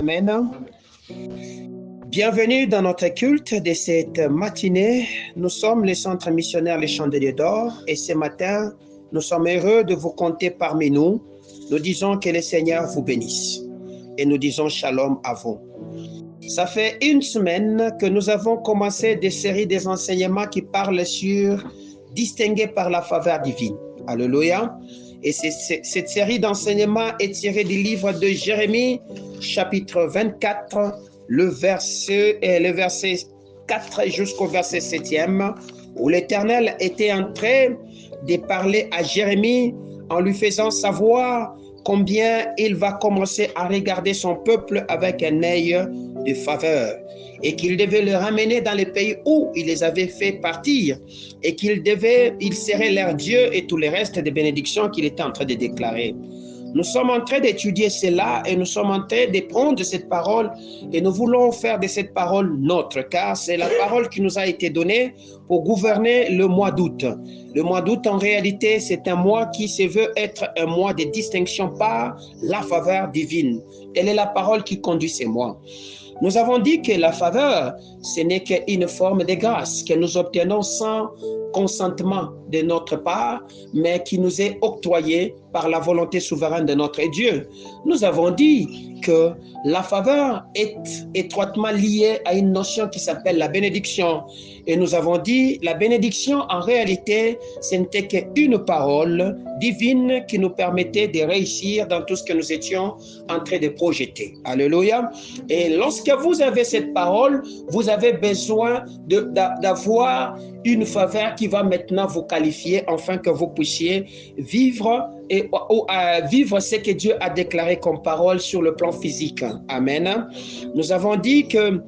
Amen. Bienvenue dans notre culte de cette matinée. Nous sommes le Centre missionnaire Les Chandeliers d'Or et ce matin, nous sommes heureux de vous compter parmi nous. Nous disons que le Seigneur vous bénisse et nous disons shalom à vous. Ça fait une semaine que nous avons commencé des séries des enseignements qui parlent sur distinguer par la faveur divine. Alléluia. Et cette série d'enseignements est tirée du livre de Jérémie, chapitre 24, le verset 4 jusqu'au verset 7e, où l'Éternel était en train de parler à Jérémie en lui faisant savoir combien il va commencer à regarder son peuple avec un œil de faveur et qu'il devait le ramener dans les pays où il les avait fait partir et il serait leur Dieu et tout le reste des bénédictions qu'il était en train de déclarer. Nous sommes en train d'étudier cela et nous sommes en train de prendre cette parole et nous voulons faire de cette parole notre, car c'est la parole qui nous a été donnée pour gouverner le mois d'août. Le mois d'août, en réalité, c'est un mois qui se veut être un mois de distinction par la faveur divine. Telle est la parole qui conduit ces mois. Nous avons dit que la faveur, ce n'est qu'une forme de grâce que nous obtenons sans consentement de notre part, mais qui nous est octroyée par la volonté souveraine de notre Dieu. Nous avons dit que la faveur est étroitement liée à une notion qui s'appelle la bénédiction. Et nous avons dit, la bénédiction, en réalité, ce n'était qu'une parole divine qui nous permettait de réussir dans tout ce que nous étions en train de projeter. Alléluia. Et lorsque vous avez cette parole, vous avez besoin d'avoir une faveur qui va maintenant vous qualifier afin que vous puissiez vivre vivre ce que Dieu a déclaré comme parole sur le plan physique. Amen. Nous avons dit que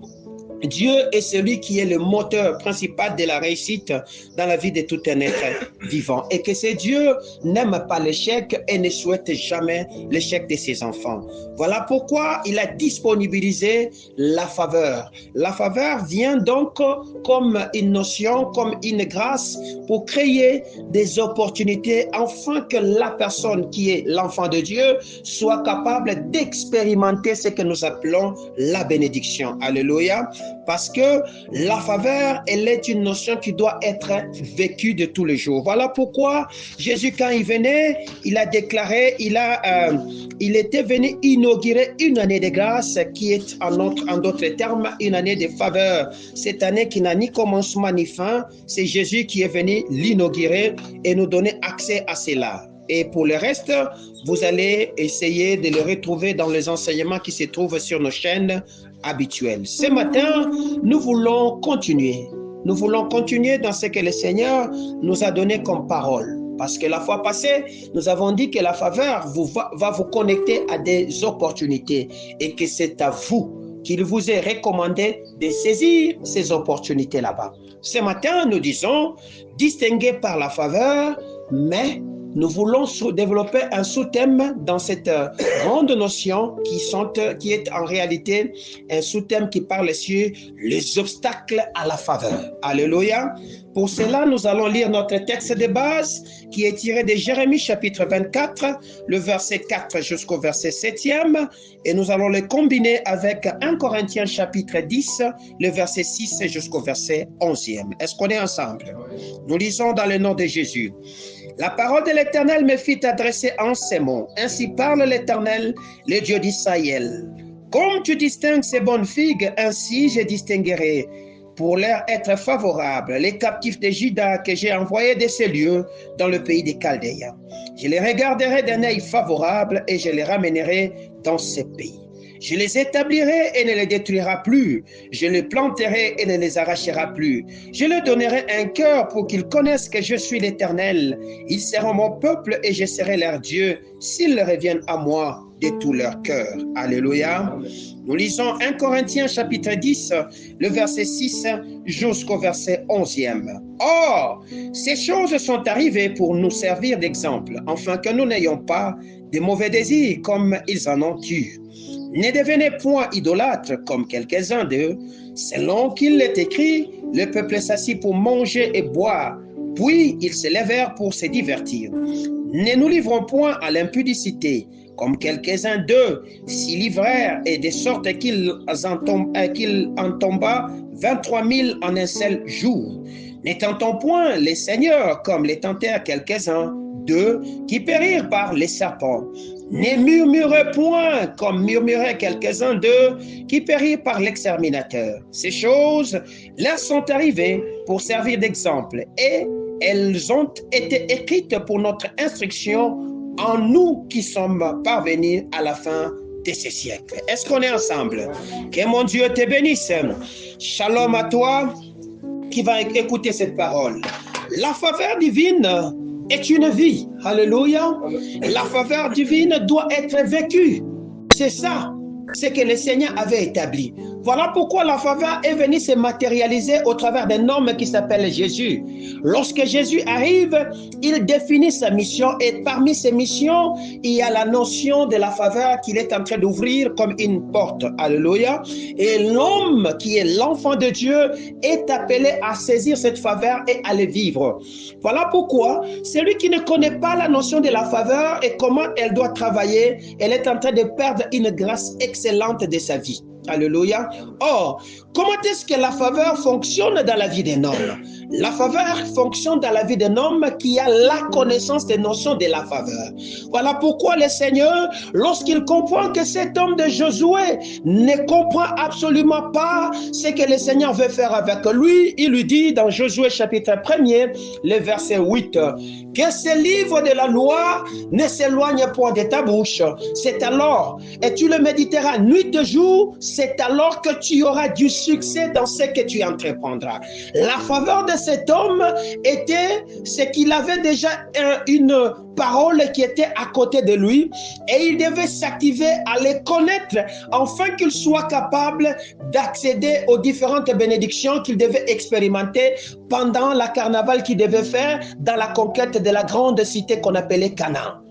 Dieu est celui qui est le moteur principal de la réussite dans la vie de tout un être vivant et que ce Dieu n'aime pas l'échec et ne souhaite jamais l'échec de ses enfants. Voilà pourquoi il a disponibilisé la faveur. La faveur vient donc comme une notion, comme une grâce pour créer des opportunités afin que la personne qui est l'enfant de Dieu soit capable d'expérimenter ce que nous appelons la bénédiction. Alléluia. Parce que la faveur, elle est une notion qui doit être vécue de tous les jours. Voilà pourquoi Jésus, quand il venait, il a déclaré, il était venu inaugurer une année de grâce qui est, en d'autres termes, une année de faveur. Cette année qui n'a ni commencement ni fin, c'est Jésus qui est venu l'inaugurer et nous donner accès à cela. Et pour le reste, vous allez essayer de le retrouver dans les enseignements qui se trouvent sur nos chaînes habituelles. Ce matin, nous voulons continuer. Nous voulons continuer dans ce que le Seigneur nous a donné comme parole. Parce que la fois passée, nous avons dit que la faveur va vous connecter à des opportunités et que c'est à vous qu'il vous est recommandé de saisir ces opportunités là-bas. Ce matin, nous disons distinguer par la faveur, mais nous voulons développer un sous-thème dans cette grande notion qui est en réalité un sous-thème qui parle sur les obstacles à la faveur. Alléluia. Pour cela, nous allons lire notre texte de base qui est tiré de Jérémie chapitre 24, le verset 4 jusqu'au verset 7e, et nous allons le combiner avec 1 Corinthiens chapitre 10, le verset 6 jusqu'au verset 11e. Est-ce qu'on est ensemble? Nous lisons dans le nom de Jésus. La parole de l'Éternel me fit adresser en ces mots. Ainsi parle l'Éternel, le Dieu d'Israël. Comme tu distingues ces bonnes figues, ainsi je distinguerai pour leur être favorable les captifs de Juda que j'ai envoyés de ces lieux dans le pays des Chaldéens. Je les regarderai d'un œil favorable et je les ramènerai dans ces pays. Je les établirai et ne les détruira plus. Je les planterai et ne les arrachera plus. Je leur donnerai un cœur pour qu'ils connaissent que je suis l'Éternel. Ils seront mon peuple et je serai leur Dieu s'ils reviennent à moi de tout leur cœur. Alléluia. Nous lisons 1 Corinthiens chapitre 10, le verset 6 jusqu'au verset 11e. Or, ces choses sont arrivées pour nous servir d'exemple, afin que nous n'ayons pas de mauvais désirs comme ils en ont eu. Ne devenez point idolâtres comme quelques-uns d'eux, selon qu'il est écrit, le peuple s'assit pour manger et boire, puis ils se lèvèrent pour se divertir. Ne nous livrons point à l'impudicité, comme quelques-uns d'eux s'y livrèrent, et de sorte qu'il en tomba 23 000 en un seul jour. Ne tentons point les seigneurs comme les tentèrent quelques-uns d'eux qui périrent par les serpents. Ne murmurez point comme murmuraient quelques-uns d'eux qui périrent par l'exterminateur. Ces choses leur sont arrivées pour servir d'exemple, et elles ont été écrites pour notre instruction en nous qui sommes parvenus à la fin de ces siècles. Est-ce qu'on est ensemble? Que mon Dieu te bénisse. Shalom à toi qui va écouter cette parole. La faveur divine est une vie. Alléluia. La faveur divine doit être vécue. C'est ça, ce que le Seigneur avait établi. Voilà pourquoi la faveur est venue se matérialiser au travers d'un homme qui s'appelle Jésus. Lorsque Jésus arrive, il définit sa mission, et parmi ses missions, il y a la notion de la faveur qu'il est en train d'ouvrir comme une porte. Alléluia. Et l'homme qui est l'enfant de Dieu est appelé à saisir cette faveur et à le vivre. Voilà pourquoi celui qui ne connaît pas la notion de la faveur et comment elle doit travailler, elle est en train de perdre une grâce excellente de sa vie. Alléluia. Or, comment est-ce que la faveur fonctionne dans la vie d'un homme? La faveur fonctionne dans la vie d'un homme qui a la connaissance des notions de la faveur. Voilà pourquoi le Seigneur, lorsqu'il comprend que cet homme de Josué ne comprend absolument pas ce que le Seigneur veut faire avec lui, il lui dit dans Josué chapitre 1er, le verset 8, que ce livre de la loi ne s'éloigne point de ta bouche. C'est alors, et tu le méditeras nuit et jour, c'est alors que tu auras du succès dans ce que tu entreprendras. La faveur de cet homme était ce qu'il avait déjà une parole qui était à côté de lui, et il devait s'activer à les connaître afin qu'il soit capable d'accéder aux différentes bénédictions qu'il devait expérimenter pendant la carnaval qu'il devait faire dans la conquête de la grande cité qu'on appelait Canaan.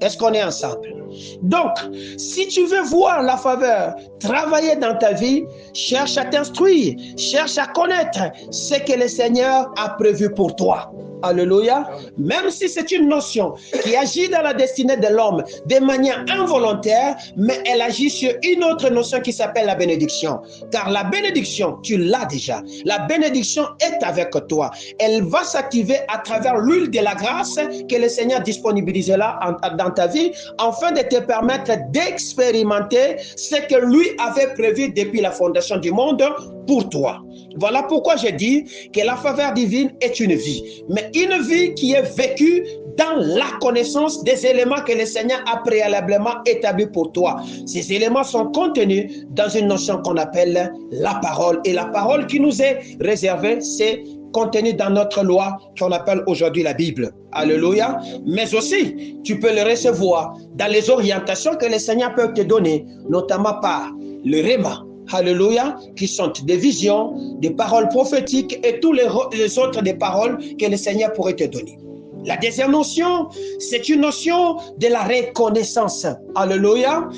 Est-ce qu'on est ensemble? Donc, si tu veux voir la faveur travailler dans ta vie, cherche à t'instruire, cherche à connaître ce que le Seigneur a prévu pour toi. Alléluia. Même si c'est une notion qui agit dans la destinée de l'homme de manière involontaire, mais elle agit sur une autre notion qui s'appelle la bénédiction. Car la bénédiction, tu l'as déjà. La bénédiction est avec toi. Elle va s'activer à travers l'huile de la grâce que le Seigneur disponibilisera dans ta vie, afin de te permettre d'expérimenter ce que lui avait prévu depuis la fondation du monde pour toi. Voilà pourquoi je dis que la faveur divine est une vie, mais une vie qui est vécue dans la connaissance des éléments que le Seigneur a préalablement établis pour toi. Ces éléments sont contenus dans une notion qu'on appelle la parole. Et la parole qui nous est réservée, c'est contenu dans notre loi qu'on appelle aujourd'hui la Bible. Alléluia. Mais aussi, tu peux le recevoir dans les orientations que le Seigneur peut te donner, notamment par le Réma. Alléluia, qui sont des visions, des paroles prophétiques et tous les autres des paroles que le Seigneur pourrait te donner. La deuxième notion, c'est une notion de la reconnaissance. Alléluia.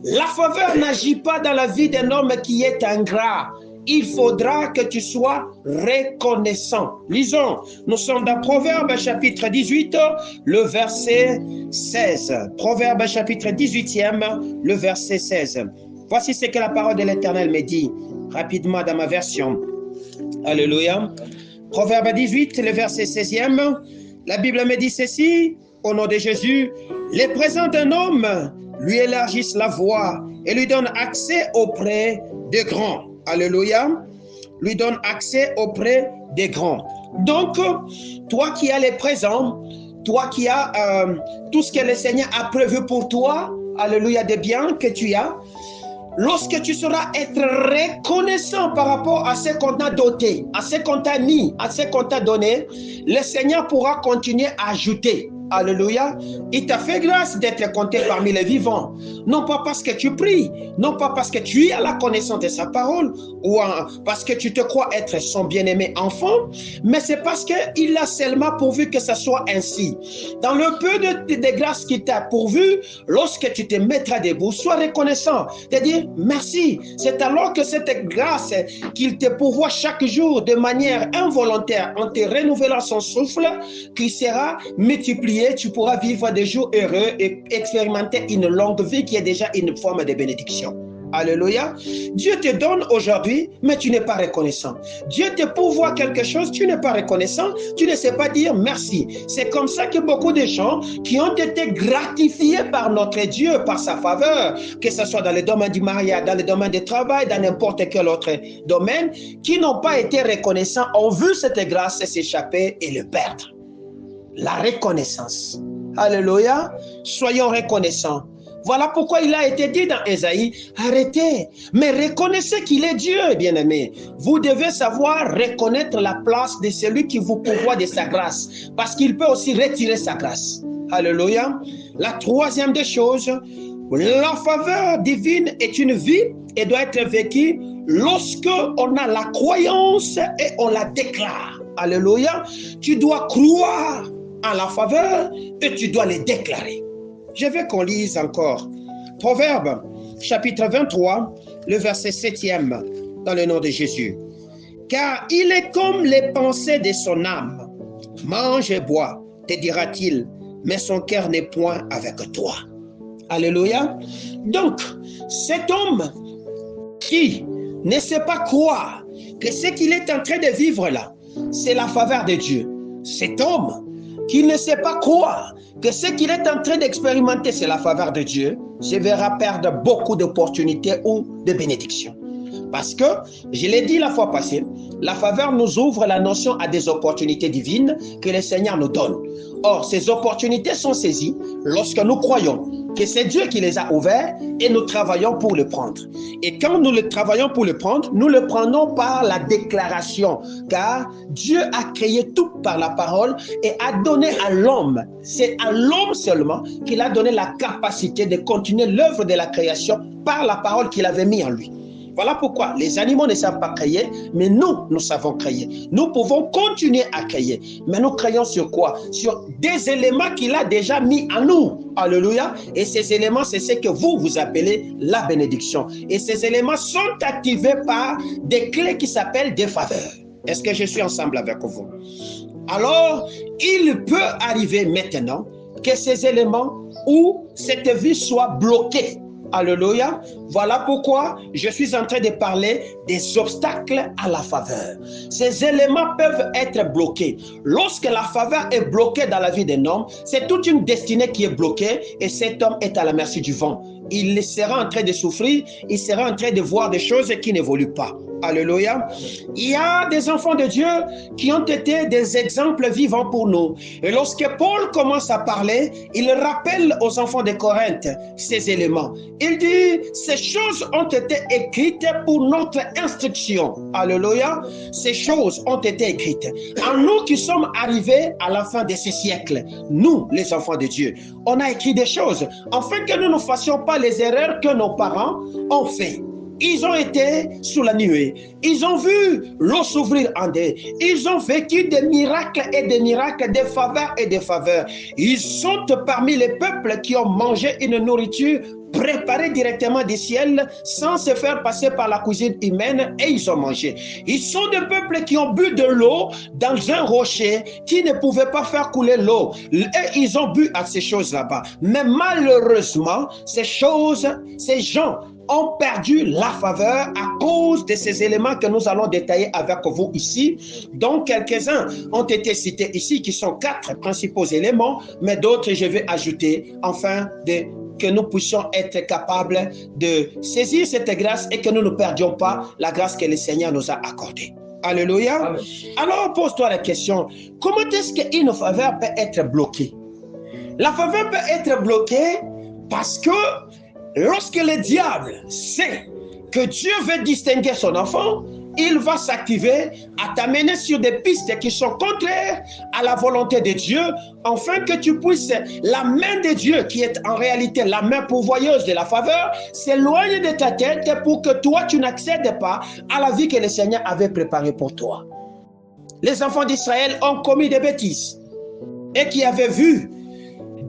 La faveur n'agit pas dans la vie d'un homme qui est ingrat. Il faudra que tu sois reconnaissant. Lisons, nous sommes dans Proverbe chapitre 18, le verset 16. Proverbe chapitre 18e, le verset 16. Voici ce que la parole de l'Éternel me dit, rapidement dans ma version. Alléluia. Proverbe 18, le verset 16e. La Bible me dit ceci, au nom de Jésus. Les présents d'un homme lui élargissent la voie et lui donnent accès auprès des grands. Alléluia. Lui donne accès auprès des grands. Donc, toi qui as les présents, toi qui as tout ce que le Seigneur a prévu pour toi, alléluia, des biens que tu as, lorsque tu sauras être reconnaissant par rapport à ce qu'on t'a doté, à ce qu'on t'a mis, à ce qu'on t'a donné, le Seigneur pourra continuer à ajouter. Alléluia. Il t'a fait grâce d'être compté parmi les vivants. Non pas parce que tu pries, non pas parce que tu as la connaissance de sa parole, ou parce que tu te crois être son bien-aimé enfant, mais c'est parce qu'il a seulement pourvu que ça soit ainsi. Dans le peu de grâce qu'il t'a pourvu, lorsque tu te mettras debout, sois reconnaissant, de dire merci. C'est alors que cette grâce qu'il te pourvoit chaque jour de manière involontaire, en te renouvelant son souffle, qui sera multiplié prier, tu pourras vivre des jours heureux et expérimenter une longue vie qui est déjà une forme de bénédiction. Alléluia. Dieu te donne aujourd'hui, mais tu n'es pas reconnaissant. Dieu te pourvoit quelque chose, tu n'es pas reconnaissant, tu ne sais pas dire merci. C'est comme ça que beaucoup de gens qui ont été gratifiés par notre Dieu, par sa faveur, que ce soit dans le domaine du mariage, dans le domaine du travail, dans n'importe quel autre domaine, qui n'ont pas été reconnaissants, ont vu cette grâce s'échapper et le perdre. La reconnaissance. Alléluia. Soyons reconnaissants. Voilà pourquoi il a été dit dans Ésaïe, arrêtez, mais reconnaissez qu'il est Dieu, bien-aimé. Vous devez savoir reconnaître la place de celui qui vous pourvoit de sa grâce, parce qu'il peut aussi retirer sa grâce. Alléluia. La troisième des choses, la faveur divine est une vie et doit être vécue lorsque on a la croyance et on la déclare. Alléluia. Tu dois croire en la faveur et tu dois les déclarer. Je veux qu'on lise encore. Proverbe, chapitre 23, le verset 7e, dans le nom de Jésus. Car il est comme les pensées de son âme. Mange et bois, te dira-t-il, mais son cœur n'est point avec toi. Alléluia. Donc, cet homme qui ne sait pas croire que ce qu'il est en train de vivre là, c'est la faveur de Dieu. Cet homme qui ne sait pas croire que ce qu'il est en train d'expérimenter, c'est la faveur de Dieu, se verra perdre beaucoup d'opportunités ou de bénédictions. Parce que, je l'ai dit la fois passée, la faveur nous ouvre la notion à des opportunités divines que le Seigneur nous donne. Or, ces opportunités sont saisies lorsque nous croyons que c'est Dieu qui les a ouvertes et nous travaillons pour le prendre. Et quand nous le travaillons pour le prendre, nous le prenons par la déclaration, car Dieu a créé tout par la parole et a donné à l'homme, c'est à l'homme seulement qu'il a donné la capacité de continuer l'œuvre de la création par la parole qu'il avait mis en lui. Voilà pourquoi les animaux ne savent pas créer, mais nous savons créer. Nous pouvons continuer à créer. Mais nous créons sur quoi? Sur des éléments qu'il a déjà mis en nous. Alléluia. Et ces éléments, c'est ce que vous appelez la bénédiction. Et ces éléments sont activés par des clés qui s'appellent des faveurs. Est-ce que je suis ensemble avec vous? Alors, il peut arriver maintenant que ces éléments ou cette vie soit bloquée. Alléluia. Voilà pourquoi je suis en train de parler des obstacles à la faveur. Ces éléments peuvent être bloqués. Lorsque la faveur est bloquée dans la vie d'un homme, c'est toute une destinée qui est bloquée et cet homme est à la merci du vent. Il sera en train de souffrir, il sera en train de voir des choses qui n'évoluent pas. Alléluia. Il y a des enfants de Dieu qui ont été des exemples vivants pour nous. Et lorsque Paul commence à parler, il rappelle aux enfants de Corinthe ces éléments. Il dit, ces choses ont été écrites pour notre instruction. Alléluia. Ces choses ont été écrites. En nous qui sommes arrivés à la fin de ce siècle, nous, les enfants de Dieu, on a écrit des choses afin que nous ne fassions pas les erreurs que nos parents ont fait. Ils ont été sous la nuée. Ils ont vu l'eau s'ouvrir en deux. Ils ont vécu des miracles et des miracles, des faveurs et des faveurs. Ils sont parmi les peuples qui ont mangé une nourriture préparée directement du ciel sans se faire passer par la cuisine humaine et ils ont mangé. Ils sont des peuples qui ont bu de l'eau dans un rocher qui ne pouvait pas faire couler l'eau. Et ils ont bu à ces choses là-bas. Mais malheureusement, ces gens ont perdu la faveur à cause de ces éléments que nous allons détailler avec vous ici. Donc, quelques-uns ont été cités ici, qui sont 4 principaux éléments, mais d'autres, je vais ajouter, afin que nous puissions être capables de saisir cette grâce et que nous ne perdions pas la grâce que le Seigneur nous a accordée. Alléluia. Amen. Alors, pose-toi la question, comment est-ce qu'une faveur peut être bloquée? La faveur peut être bloquée parce que lorsque le diable sait que Dieu veut distinguer son enfant, il va s'activer à t'amener sur des pistes qui sont contraires à la volonté de Dieu, afin que tu puisses, la main de Dieu, qui est en réalité la main pourvoyeuse de la faveur, s'éloigne de ta tête pour que toi, tu n'accèdes pas à la vie que le Seigneur avait préparée pour toi. Les enfants d'Israël ont commis des bêtises et qui avaient vu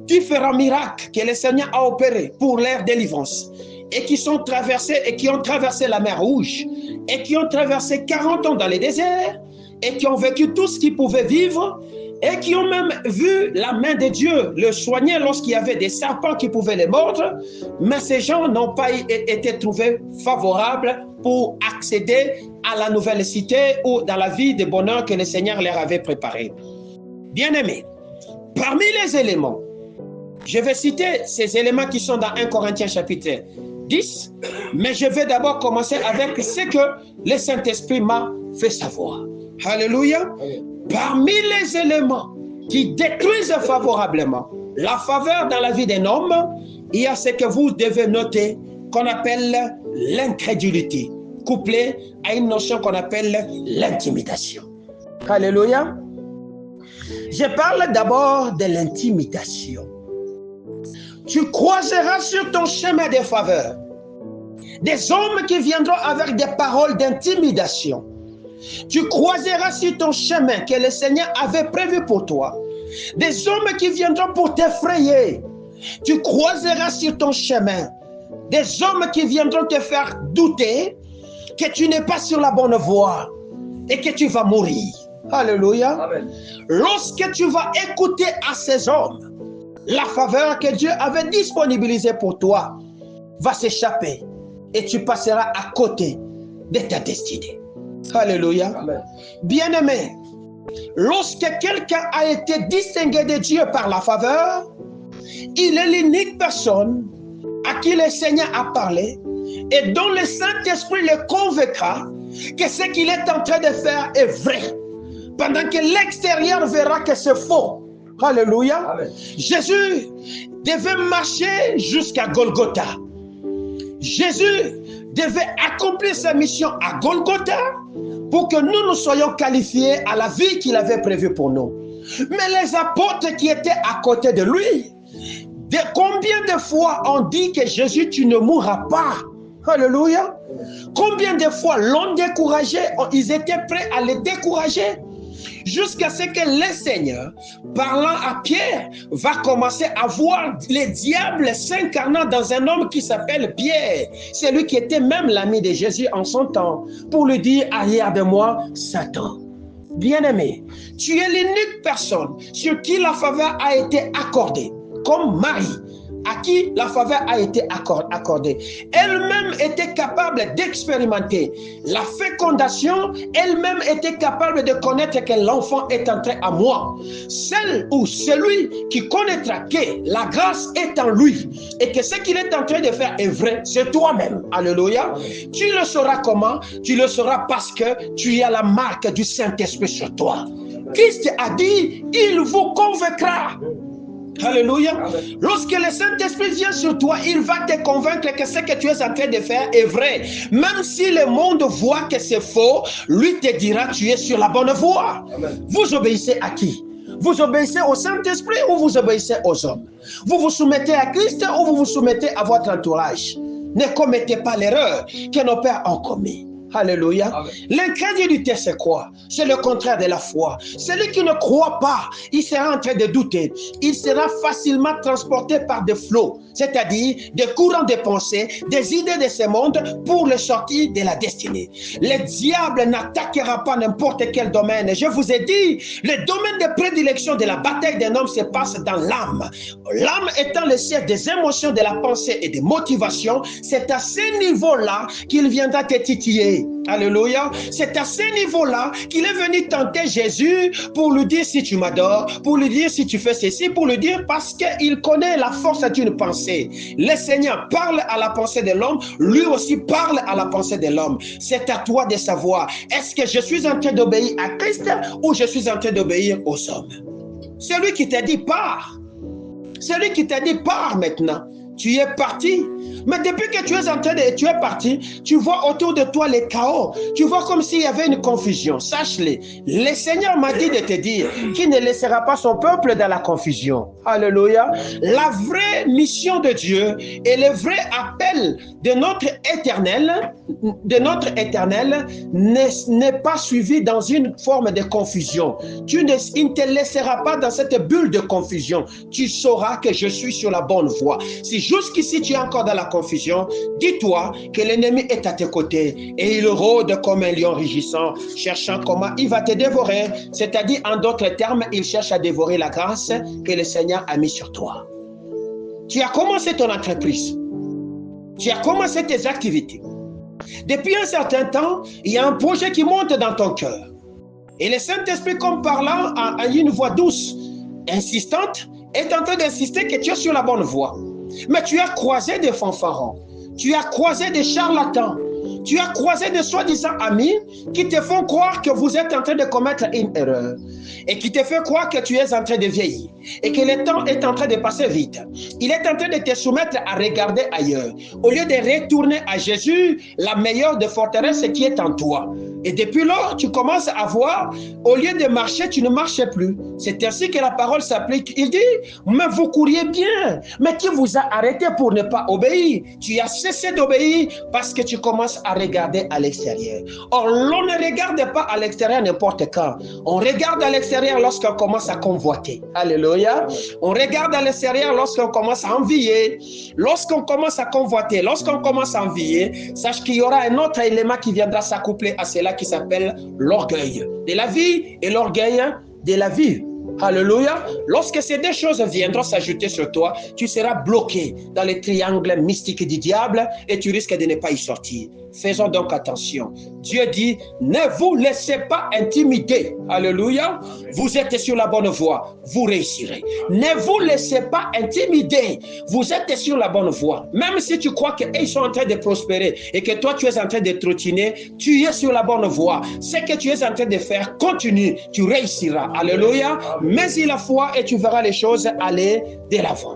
différents miracles que le Seigneur a opérés pour leur délivrance et qui ont traversé la mer Rouge et qui ont traversé 40 ans dans le désert et qui ont vécu tout ce qu'ils pouvaient vivre et qui ont même vu la main de Dieu le soigner lorsqu'il y avait des serpents qui pouvaient les mordre, mais ces gens n'ont pas été trouvés favorables pour accéder à la nouvelle cité ou dans la vie de bonheur que le Seigneur leur avait préparée. Bien-aimés, parmi les éléments, je vais citer ces éléments qui sont dans 1 Corinthiens chapitre 10, mais je vais d'abord commencer avec ce que le Saint-Esprit m'a fait savoir. Alléluia. Parmi les éléments qui détruisent favorablement la faveur dans la vie d'un homme, il y a ce que vous devez noter qu'on appelle l'incrédulité, couplée à une notion qu'on appelle l'intimidation. Alléluia. Je parle d'abord de l'intimidation. Tu croiseras sur ton chemin de faveur des hommes qui viendront avec des paroles d'intimidation. Tu croiseras sur ton chemin que le Seigneur avait prévu pour toi des hommes qui viendront pour t'effrayer. Tu croiseras sur ton chemin des hommes qui viendront te faire douter que tu n'es pas sur la bonne voie et que tu vas mourir. Alléluia. Amen. Lorsque tu vas écouter à ces hommes, la faveur que Dieu avait disponibilisée pour toi va s'échapper et tu passeras à côté de ta destinée. Alléluia. Bien-aimé, lorsque quelqu'un a été distingué de Dieu par la faveur, il est l'unique personne à qui le Seigneur a parlé et dont le Saint-Esprit le convaincra que ce qu'il est en train de faire est vrai, pendant que l'extérieur verra que c'est faux. Alléluia. Amen. Jésus devait marcher jusqu'à Golgotha. Jésus devait accomplir sa mission à Golgotha pour que nous soyons qualifiés à la vie qu'il avait prévue pour nous. Mais les apôtres qui étaient à côté de lui, combien de fois on dit que Jésus, tu ne mourras pas? Alléluia. Combien de fois l'ont découragé, ils étaient prêts à le décourager, jusqu'à ce que le Seigneur, parlant à Pierre, va commencer à voir les diables s'incarnant dans un homme qui s'appelle Pierre. C'est lui qui était même l'ami de Jésus en son temps, pour lui dire, arrière de moi, Satan. Bien-aimé, tu es l'unique personne sur qui la faveur a été accordée, comme Marie, à qui la faveur a été accordée. Elle-même était capable d'expérimenter la fécondation, elle-même était capable de connaître que l'enfant est entré à moi. Celle ou celui qui connaîtra que la grâce est en lui et que ce qu'il est en train de faire est vrai, c'est toi-même. Alléluia. Tu le sauras comment? Tu le sauras parce que tu as la marque du Saint-Esprit sur toi. Christ a dit, il vous convaincra. Alléluia. Amen. Lorsque le Saint-Esprit vient sur toi, il va te convaincre que ce que tu es en train de faire est vrai. Même si le monde voit que c'est faux, lui te dira tu es sur la bonne voie. Amen. Vous obéissez à qui? Vous obéissez au Saint-Esprit ou vous obéissez aux hommes? Vous vous soumettez à Christ ou vous vous soumettez à votre entourage? Ne commettez pas l'erreur que nos pères ont commis. Alléluia. L'incrédulité, c'est quoi? C'est le contraire de la foi. Celui qui ne croit pas, il sera en train de douter. Il sera facilement transporté par des flots, c'est-à-dire des courants de pensée, des idées de ce monde pour le sortir de la destinée. Le diable n'attaquera pas n'importe quel domaine. Je vous ai dit, le domaine de prédilection de la bataille d'un homme se passe dans l'âme. L'âme étant le siège des émotions, de la pensée et des motivations, c'est à ce niveau-là qu'il viendra te titiller. Alléluia. C'est à ce niveau-là qu'il est venu tenter Jésus pour lui dire si tu m'adores, pour lui dire si tu fais ceci, pour lui dire parce qu'il connaît la force d'une pensée. Le Seigneur parle à la pensée de l'homme, lui aussi parle à la pensée de l'homme. C'est à toi de savoir, est-ce que je suis en train d'obéir à Christ ou je suis en train d'obéir aux hommes? Celui qui t'a dit pars, celui qui t'a dit pars maintenant, tu es parti. Mais depuis que tu es parti, tu vois autour de toi les chaos. Tu vois comme s'il y avait une confusion. Sache-le. Le Seigneur m'a dit de te dire qu'il ne laissera pas son peuple dans la confusion. Alléluia. La vraie mission de Dieu et le vrai appel de notre Éternel de notre Éternel n'est pas suivi dans une forme de confusion. Il ne te laissera pas dans cette bulle de confusion. Tu sauras que je suis sur la bonne voie. Si jusqu'ici tu es encore dans la confusion, dis-toi que l'ennemi est à tes côtés et il rôde comme un lion rugissant, cherchant comment il va te dévorer. C'est-à-dire, en d'autres termes, il cherche à dévorer la grâce que le Seigneur a mise sur toi. Tu as commencé ton entreprise. Tu as commencé tes activités. Depuis un certain temps, il y a un projet qui monte dans ton cœur. Et le Saint-Esprit, comme parlant à une voix douce, insistante, est en train d'insister que tu es sur la bonne voie. Mais tu as croisé des fanfarons, tu as croisé des charlatans, tu as croisé des soi-disant amis qui te font croire que vous êtes en train de commettre une erreur et qui te fait croire que tu es en train de vieillir et que le temps est en train de passer vite. Il est en train de te soumettre à regarder ailleurs au lieu de retourner à Jésus, la meilleure des forteresses qui est en toi. Et depuis lors, tu commences à voir, au lieu de marcher, tu ne marches plus. C'est ainsi que la parole s'applique. Il dit, mais vous couriez bien, mais qui vous a arrêté pour ne pas obéir? Tu as cessé d'obéir parce que tu commences à regarder à l'extérieur. Or, l'on ne regarde pas à l'extérieur n'importe quand. On regarde à l'extérieur lorsqu'on commence à convoiter. Alléluia. On regarde à l'extérieur lorsqu'on commence à envier. Lorsqu'on commence à convoiter, lorsqu'on commence à envier, sache qu'il y aura un autre élément qui viendra s'accoupler à cela qui s'appelle l'orgueil de la vie et l'orgueil de la vie. Alléluia. Lorsque ces deux choses viendront s'ajouter sur toi, tu seras bloqué dans le triangle mystique du diable et tu risques de ne pas y sortir. Faisons donc attention. Dieu dit, ne vous laissez pas intimider. Alléluia. Vous êtes sur la bonne voie. Vous réussirez. Ne vous laissez pas intimider. Vous êtes sur la bonne voie. Même si tu crois qu'ils sont en train de prospérer et que toi tu es en train de trottiner, tu es sur la bonne voie. Ce que tu es en train de faire, continue. Tu réussiras. Alléluia. Mais-y la foi et tu verras les choses aller de l'avant.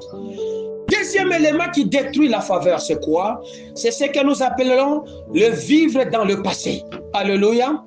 Deuxième élément qui détruit la faveur, c'est quoi? C'est ce que nous appelons le vivre dans le passé. Alléluia.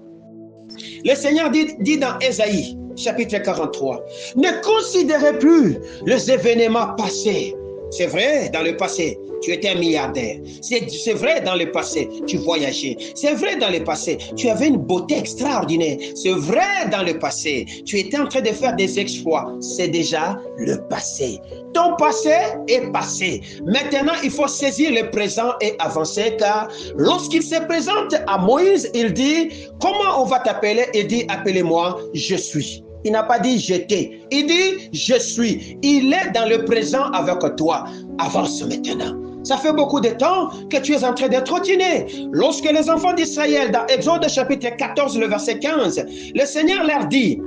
Le Seigneur dit dans Ésaïe, chapitre 43, ne considérez plus les événements passés. C'est vrai, dans le passé, tu étais un milliardaire. C'est vrai, dans le passé, tu voyageais. C'est vrai, dans le passé, tu avais une beauté extraordinaire. C'est vrai, dans le passé, tu étais en train de faire des exploits. C'est déjà le passé. Ton passé est passé. Maintenant, il faut saisir le présent et avancer, car lorsqu'il se présente à Moïse, il dit, comment on va t'appeler? Il dit, appelez-moi, je suis. Il n'a pas dit j'étais. Il dit je suis. Il est dans le présent avec toi. Avance maintenant. Ça fait beaucoup de temps que tu es en train de trottiner. Lorsque les enfants d'Israël, dans Exode chapitre 14, le verset 15, le Seigneur leur dit,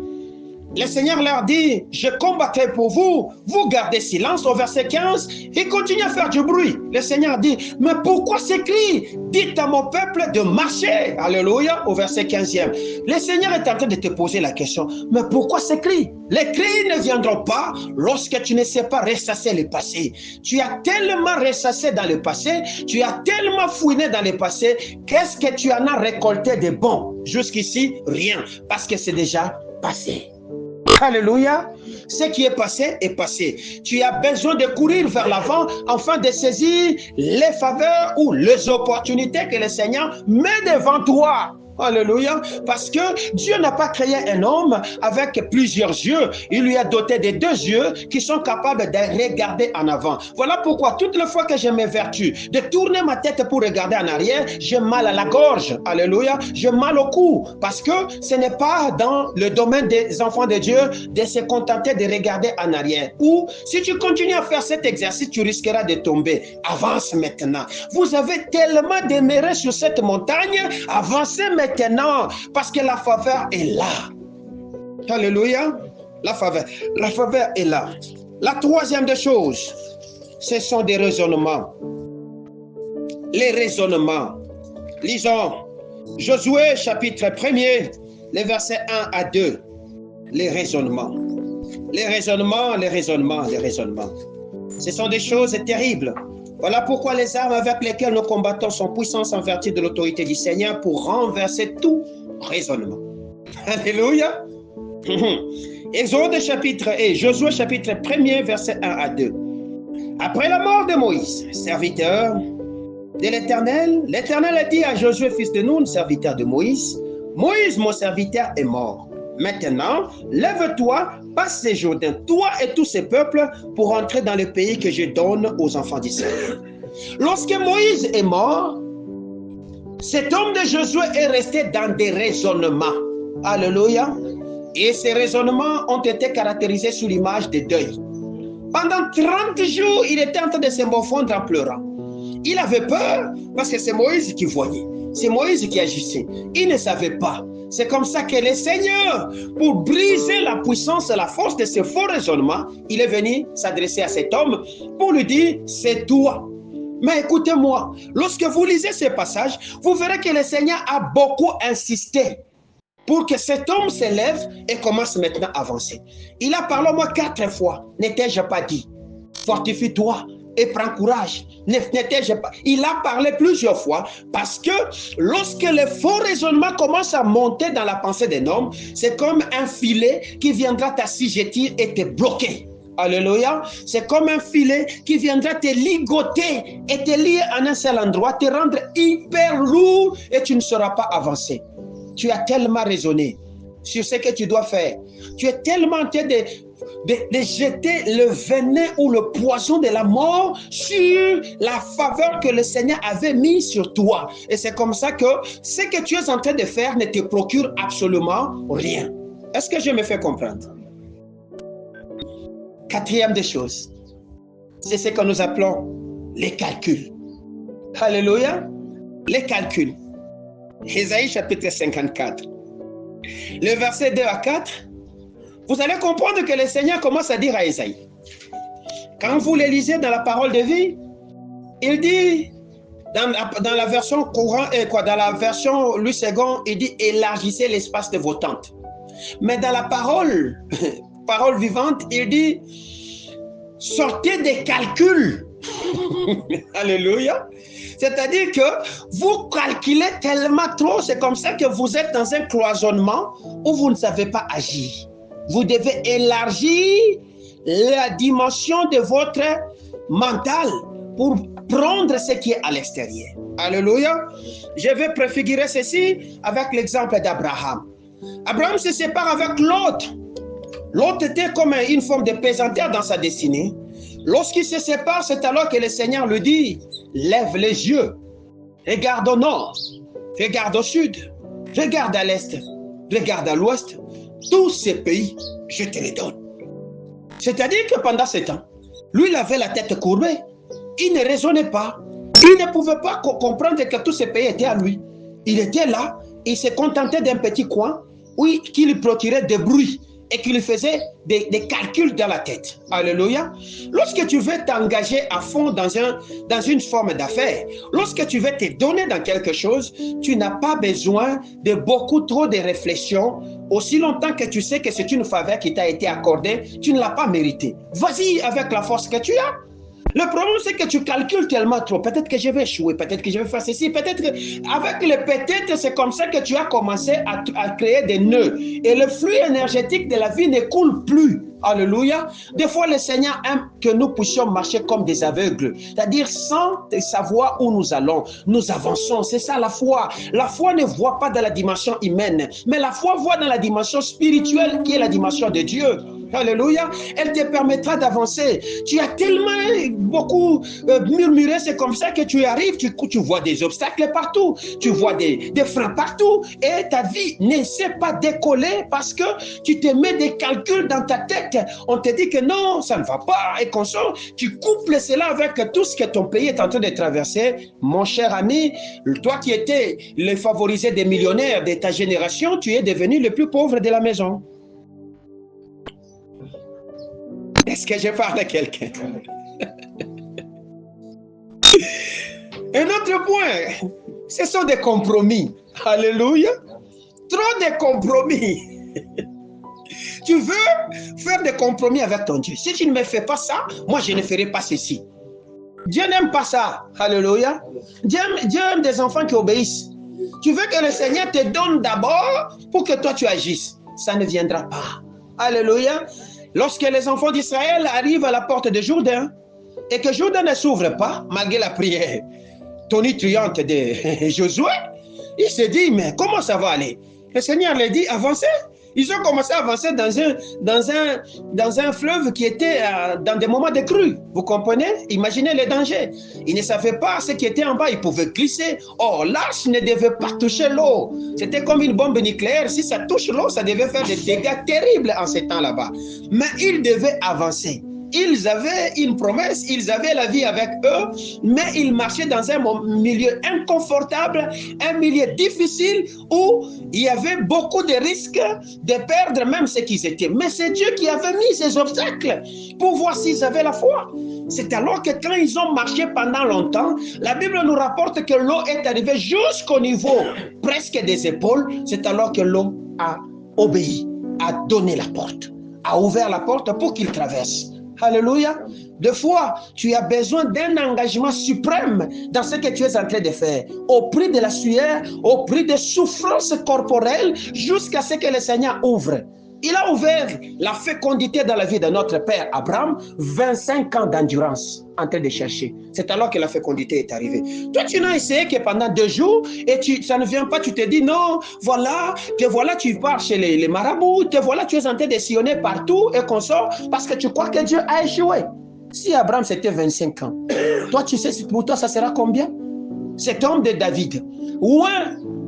je combattrai pour vous, vous gardez silence au verset 15, il continue à faire du bruit. Le Seigneur dit, mais pourquoi ces cris? Dites à mon peuple de marcher. Alléluia, au verset 15e. Le Seigneur est en train de te poser la question, mais pourquoi ces cris? Les cris ne viendront pas lorsque tu ne sais pas ressasser le passé. Tu as tellement ressassé dans le passé, tu as tellement fouiné dans le passé, qu'est-ce que tu en as récolté de bon? Jusqu'ici, rien, parce que c'est déjà passé. Alléluia. Ce qui est passé est passé. Tu as besoin de courir vers l'avant afin de saisir les faveurs ou les opportunités que le Seigneur met devant toi. Alléluia. Parce que Dieu n'a pas créé un homme avec plusieurs yeux. Il lui a doté de deux yeux qui sont capables de regarder en avant. Voilà pourquoi toutes les fois que je m'évertue de tourner ma tête pour regarder en arrière, j'ai mal à la gorge. Alléluia. J'ai mal au cou. Parce que ce n'est pas dans le domaine des enfants de Dieu de se contenter de regarder en arrière. Ou si tu continues à faire cet exercice, tu risqueras de tomber. Avance maintenant. Vous avez tellement demeuré sur cette montagne. Avancez maintenant. Parce que la faveur est là. Alléluia. La faveur est là. La troisième des choses, ce sont des raisonnements. Les raisonnements. Lisons Josué chapitre 1er, les versets 1 à 2. Les raisonnements. Les raisonnements, les raisonnements, les raisonnements. Ce sont des choses terribles. Voilà pourquoi les armes avec lesquelles nous combattons sont puissantes en vertu de l'autorité du Seigneur pour renverser tout raisonnement. Alléluia. Exode chapitre et Josué chapitre 1er, verset 1 à 2. Après la mort de Moïse, serviteur de l'Éternel. L'Éternel a dit à Josué, fils de Nun, serviteur de Moïse, Moïse, mon serviteur, est mort. Maintenant, lève-toi, passe ces Jourdains, toi et tous ces peuples, pour entrer dans le pays que je donne aux enfants d'Israël. Lorsque Moïse est mort, cet homme de Josué est resté dans des raisonnements. Alléluia. Et ces raisonnements ont été caractérisés sous l'image de deuil. Pendant 30 jours, il était en train de se morfondre en pleurant. Il avait peur parce que c'est Moïse qui voyait. C'est Moïse qui agissait. Il ne savait pas. C'est comme ça que le Seigneur, pour briser la puissance et la force de ce faux raisonnement, il est venu s'adresser à cet homme pour lui dire, c'est toi. Mais écoutez-moi, lorsque vous lisez ces passages, vous verrez que le Seigneur a beaucoup insisté pour que cet homme s'élève et commence maintenant à avancer. Il a parlé au moins 4 fois. N'étais-je pas dit? Fortifie-toi et prends courage. N'étais-je pas? Il a parlé plusieurs fois parce que lorsque le faux raisonnement commence à monter dans la pensée d'un homme, c'est comme un filet qui viendra t'assujettir et te bloquer. Alléluia. C'est comme un filet qui viendra te ligoter et te lier en un seul endroit, te rendre hyper lourd et tu ne sauras pas avancer. Tu as tellement raisonné sur ce que tu dois faire. Tu es tellement en train de jeter le venin ou le poison de la mort sur la faveur que le Seigneur avait mise sur toi. Et c'est comme ça que ce que tu es en train de faire ne te procure absolument rien. Est-ce que je me fais comprendre? Quatrième des choses, c'est ce que nous appelons les calculs. Alléluia. Les calculs. Ésaïe chapitre 54. Le verset 2 à 4, vous allez comprendre que le Seigneur commence à dire à Ésaïe. Quand vous le lisez dans la parole de vie, il dit, dans la version courant, dans la version Louis II, il dit élargissez l'espace de vos tentes. Mais dans la parole vivante, il dit sortez des calculs. Alléluia. C'est-à-dire que vous calculez tellement trop, c'est comme ça que vous êtes dans un cloisonnement où vous ne savez pas agir. Vous devez élargir la dimension de votre mental pour prendre ce qui est à l'extérieur. Alléluia. Je vais préfigurer ceci avec l'exemple d'Abraham. Abraham se sépare avec Lot. Lot était comme une forme de pesanteur dans sa destinée. Lorsqu'il se sépare, c'est alors que le Seigneur lui dit, lève les yeux, regarde au nord, regarde au sud, regarde à l'est, regarde à l'ouest. Tous ces pays, je te les donne. C'est-à-dire que pendant ce temps, lui, il avait la tête courbée. Il ne raisonnait pas. Il ne pouvait pas comprendre que tous ces pays étaient à lui. Il était là, il se contentait d'un petit coin où qui lui procurait des bruits et qui lui faisait des calculs dans la tête. Alléluia. Lorsque tu veux t'engager à fond dans une forme d'affaires, lorsque tu veux te donner dans quelque chose, tu n'as pas besoin de beaucoup trop de réflexion. Aussi longtemps que tu sais que c'est une faveur qui t'a été accordée, tu ne l'as pas méritée. Vas-y avec la force que tu as. Le problème, c'est que tu calcules tellement trop. Peut-être que je vais échouer, peut-être que je vais faire ceci, peut-être que... Avec le peut-être, c'est comme ça que tu as commencé à créer des nœuds. Et le flux énergétique de la vie ne coule plus. Alléluia. Des fois, le Seigneur aime que nous puissions marcher comme des aveugles. C'est-à-dire, sans savoir où nous allons, nous avançons. C'est ça la foi. La foi ne voit pas dans la dimension humaine, mais la foi voit dans la dimension spirituelle qui est la dimension de Dieu. Alléluia. Elle te permettra d'avancer. Tu as tellement beaucoup murmuré, c'est comme ça que tu arrives, tu vois des obstacles partout, tu vois des freins partout et ta vie ne sait pas décoller parce que tu te mets des calculs dans ta tête. On te dit que non, ça ne va pas et qu'on sort. Tu couples cela avec tout ce que ton pays est en train de traverser. Mon cher ami, toi qui étais le favorisé des millionnaires de ta génération, tu es devenu le plus pauvre de la maison. Est-ce que je parle à quelqu'un? Un autre point, ce sont des compromis. Alléluia. Trop de compromis. Tu veux faire des compromis avec ton Dieu. Si tu ne me fais pas ça, moi je ne ferai pas ceci. Dieu n'aime pas ça. Alléluia. Dieu aime des enfants qui obéissent. Tu veux que le Seigneur te donne d'abord pour que toi tu agisses. Ça ne viendra pas. Alléluia. Lorsque les enfants d'Israël arrivent à la porte de Jourdain et que Jourdain ne s'ouvre pas, malgré la prière, tonitruante de Josué. Il s'est dit, mais comment ça va aller? Le Seigneur lui dit, avancez. Ils ont commencé à avancer dans un fleuve qui était dans des moments de crue. Vous comprenez? Imaginez les dangers. Ils ne savaient pas ce qui était en bas. Ils pouvaient glisser. Or, l'arche ne devait pas toucher l'eau. C'était comme une bombe nucléaire. Si ça touche l'eau, ça devait faire des dégâts terribles en ces temps là-bas. Mais ils devaient avancer. Ils avaient une promesse, ils avaient la vie avec eux, mais ils marchaient dans un milieu inconfortable, un milieu difficile où il y avait beaucoup de risques de perdre même ce qu'ils étaient. Mais c'est Dieu qui avait mis ces obstacles pour voir s'ils avaient la foi. C'est alors que quand ils ont marché pendant longtemps, la Bible nous rapporte que l'eau est arrivée jusqu'au niveau presque des épaules. C'est alors que l'eau a obéi, a donné la porte, a ouvert la porte pour qu'ils traversent. Alléluia. Des fois, tu as besoin d'un engagement suprême dans ce que tu es en train de faire, au prix de la sueur, au prix des souffrances corporelles, jusqu'à ce que le Seigneur ouvre. Il a ouvert la fécondité dans la vie de notre père Abraham, 25 ans d'endurance en train de chercher. C'est alors que la fécondité est arrivée. Toi, tu n'as essayé que pendant 2 jours et ça ne vient pas, tu te dis non, voilà, que voilà, tu pars chez les marabouts, que voilà, tu es en train de sillonner partout et qu'on sort parce que tu crois que Dieu a échoué. Si Abraham c'était 25 ans, toi, tu sais, pour toi, ça sera combien? Cet homme de David, ouais,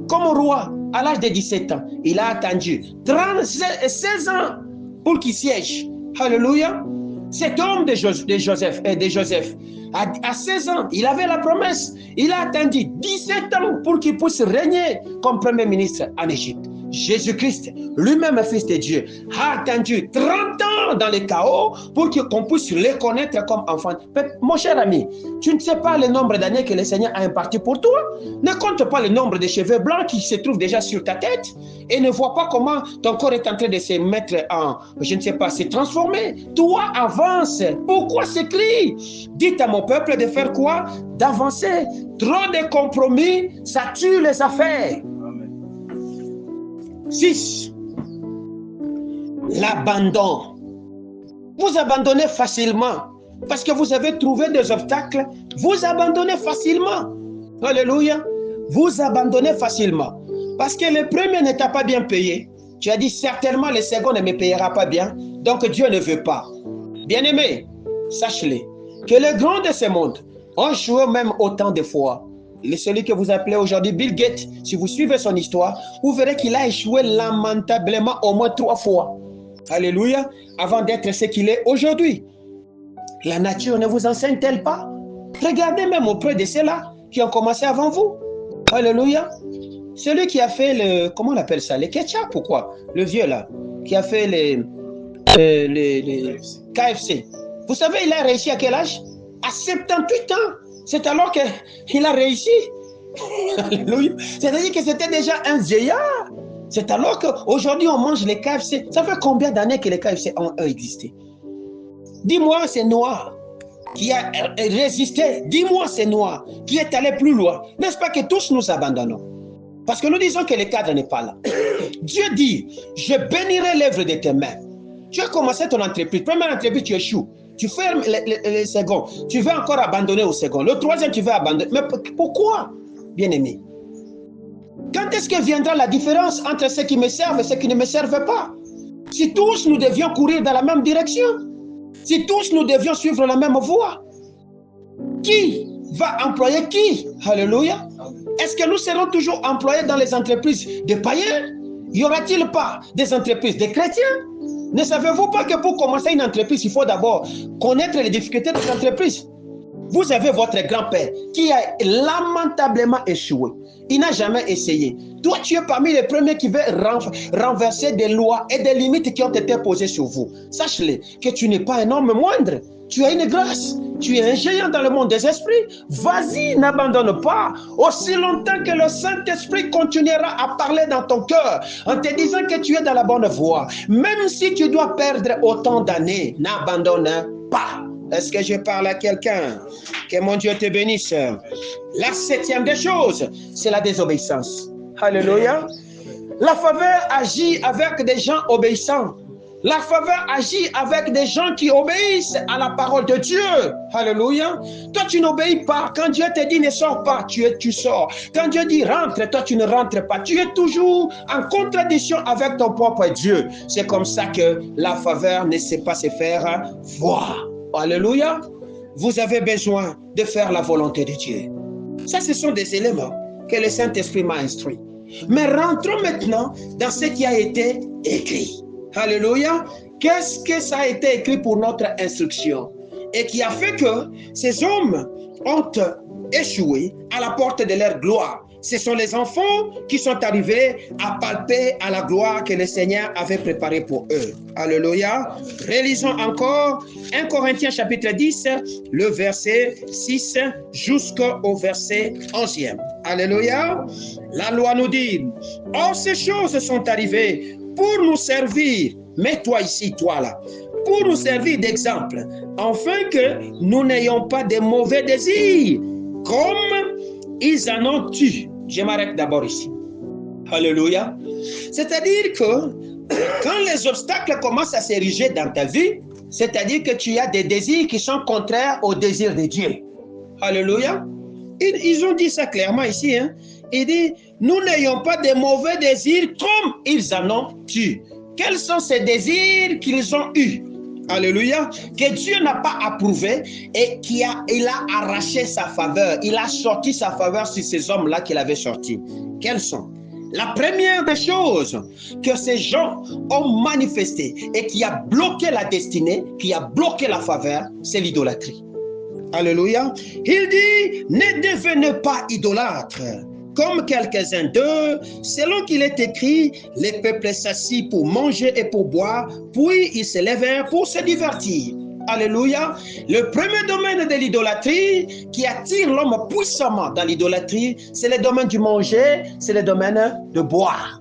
comme roi, à l'âge de 17 ans, il a attendu 16 ans pour qu'il siège. Alléluia. Cet homme de Joseph, à 16 ans, il avait la promesse. Il a attendu 17 ans pour qu'il puisse régner comme premier ministre en Égypte. Jésus-Christ, lui-même fils de Dieu, a attendu 30 ans dans le chaos pour qu'on puisse le connaître comme enfant. Mon cher ami, tu ne sais pas le nombre d'années que le Seigneur a imparti pour toi. Ne compte pas le nombre de cheveux blancs qui se trouvent déjà sur ta tête et ne vois pas comment ton corps est en train de se mettre en, je ne sais pas, se transformer. Toi, avance. Pourquoi s'écrit? Dites à mon peuple de faire quoi? D'avancer. Trop de compromis, ça tue les affaires. 6. L'abandon. Vous abandonnez facilement parce que vous avez trouvé des obstacles. Vous abandonnez facilement. Alléluia. Vous abandonnez facilement parce que le premier ne t'a pas bien payé. Tu as dit certainement le second ne me payera pas bien. Donc Dieu ne veut pas. Bien-aimé, sache-le que les grands de ce monde ont joué même autant de fois. Celui que vous appelez aujourd'hui Bill Gates, si vous suivez son histoire, vous verrez qu'il a échoué lamentablement au moins 3 fois. Alléluia, avant d'être ce qu'il est aujourd'hui. La nature ne vous enseigne-t-elle pas? Regardez même auprès de ceux-là qui ont commencé avant vous. Alléluia. Celui qui a fait le, comment on appelle ça, les ketchup ou quoi? Le vieux là, qui a fait les KFC. Vous savez, il a réussi à quel âge? À 78 ans. C'est alors qu'il a réussi. Alléluia. C'est-à-dire que c'était déjà un vieillard. C'est alors qu'aujourd'hui on mange les KFC. Ça fait combien d'années que les KFC ont existé? Dis-moi, c'est Noah qui a résisté. Dis-moi, c'est Noah qui est allé plus loin. N'est-ce pas que tous nous abandonnons? Parce que nous disons que le cadre n'est pas là. Dieu dit, je bénirai l'œuvre de tes mains. Tu as commencé ton entreprise. Première entreprise, tu échoues. Tu fermes le second. Tu veux encore abandonner au second. Le troisième, tu veux abandonner. Mais pourquoi, bien-aimé? Quand est-ce que viendra la différence entre ceux qui me servent et ceux qui ne me servent pas? Si tous nous devions courir dans la même direction, si tous nous devions suivre la même voie, qui va employer qui? Alléluia. Est-ce que nous serons toujours employés dans les entreprises des païens? Y aura-t-il pas des entreprises des chrétiens? Ne savez-vous pas que pour commencer une entreprise, il faut d'abord connaître les difficultés de l'entreprise? Vous avez votre grand-père qui a lamentablement échoué. Il n'a jamais essayé. Toi, tu es parmi les premiers qui veulent renverser des lois et des limites qui ont été posées sur vous. Sache-le que tu n'es pas un homme moindre. Tu as une grâce. Tu es un géant dans le monde des esprits. Vas-y, n'abandonne pas. Aussi longtemps que le Saint-Esprit continuera à parler dans ton cœur en te disant que tu es dans la bonne voie. Même si tu dois perdre autant d'années, n'abandonne pas. Est-ce que je parle à quelqu'un? Que mon Dieu te bénisse. La 7e des choses, c'est la désobéissance. Alléluia. La faveur agit avec des gens obéissants. La faveur agit avec des gens qui obéissent à la parole de Dieu. Alléluia. Toi, tu n'obéis pas. Quand Dieu te dit ne sors pas, tu sors. Quand Dieu dit rentre, toi, tu ne rentres pas. Tu es toujours en contradiction avec ton propre Dieu. C'est comme ça que la faveur ne sait pas se faire voir. Alléluia. Vous avez besoin de faire la volonté de Dieu. Ça, ce sont des éléments que le Saint-Esprit m'a instruit. Mais rentrons maintenant dans ce qui a été écrit. Alléluia. Qu'est-ce que ça a été écrit pour notre instruction et qui a fait que ces hommes ont échoué à la porte de leur gloire? Ce sont les enfants qui sont arrivés à palper à la gloire que le Seigneur avait préparée pour eux. Alléluia. Relisons encore 1 Corinthiens chapitre 10, le verset 6 jusqu'au verset 11e. Alléluia. La loi nous dit, « Or ces choses sont arrivées pour nous servir, mets-toi ici, toi là, pour nous servir d'exemple, afin que nous n'ayons pas de mauvais désirs, comme ils en ont eu. » Je m'arrête d'abord ici. Alléluia. C'est-à-dire que quand les obstacles commencent à s'ériger dans ta vie, c'est-à-dire que tu as des désirs qui sont contraires aux désirs de Dieu. Alléluia. Ils ont dit ça clairement ici. Hein? Il dit, nous n'ayons pas de mauvais désirs comme ils en ont eu. Quels sont ces désirs qu'ils ont eus? Alléluia. Que Dieu n'a pas approuvé et il a arraché sa faveur. Il a sorti sa faveur sur ces hommes-là qu'il avait sortis. Quels sont? La première des choses que ces gens ont manifesté et qui a bloqué la destinée, qui a bloqué la faveur, c'est l'idolâtrie. Alléluia. Il dit, ne devenez pas idolâtres. Comme quelques-uns d'eux, selon qu'il est écrit, les peuples s'assit pour manger et pour boire, puis ils se lèvèrent pour se divertir. Alléluia. Le premier domaine de l'idolâtrie qui attire l'homme puissamment dans l'idolâtrie, c'est le domaine du manger, c'est le domaine de boire.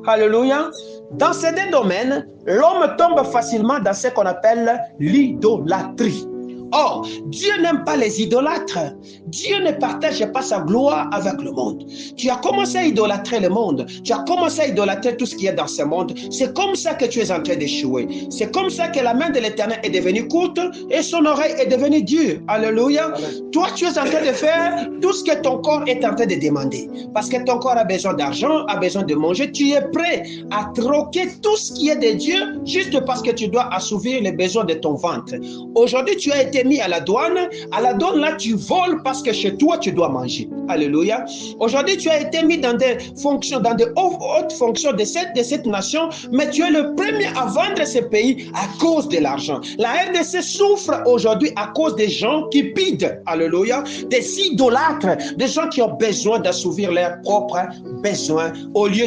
Alléluia. Dans ces deux domaines, l'homme tombe facilement dans ce qu'on appelle l'idolâtrie. Or, Dieu n'aime pas les idolâtres. Dieu ne partage pas sa gloire avec le monde. Tu as commencé à idolâtrer le monde. Tu as commencé à idolâtrer tout ce qui est dans ce monde. C'est comme ça que tu es en train d'échouer. C'est comme ça que la main de l'Éternel est devenue courte et son oreille est devenue dure. Alléluia. Toi, tu es en train de faire tout ce que ton corps est en train de demander. Parce que ton corps a besoin d'argent, a besoin de manger. Tu es prêt à troquer tout ce qui est de Dieu juste parce que tu dois assouvir les besoins de ton ventre. Aujourd'hui, tu as été mis à la douane là tu voles parce que chez toi tu dois manger. Alléluia. Aujourd'hui tu as été mis dans des fonctions, dans des hautes fonctions de cette nation, mais tu es le premier à vendre ce pays à cause de l'argent. La RDC souffre aujourd'hui à cause des gens qui pident. Alléluia. Des idolâtres, des gens qui ont besoin d'assouvir leurs propres besoins au lieu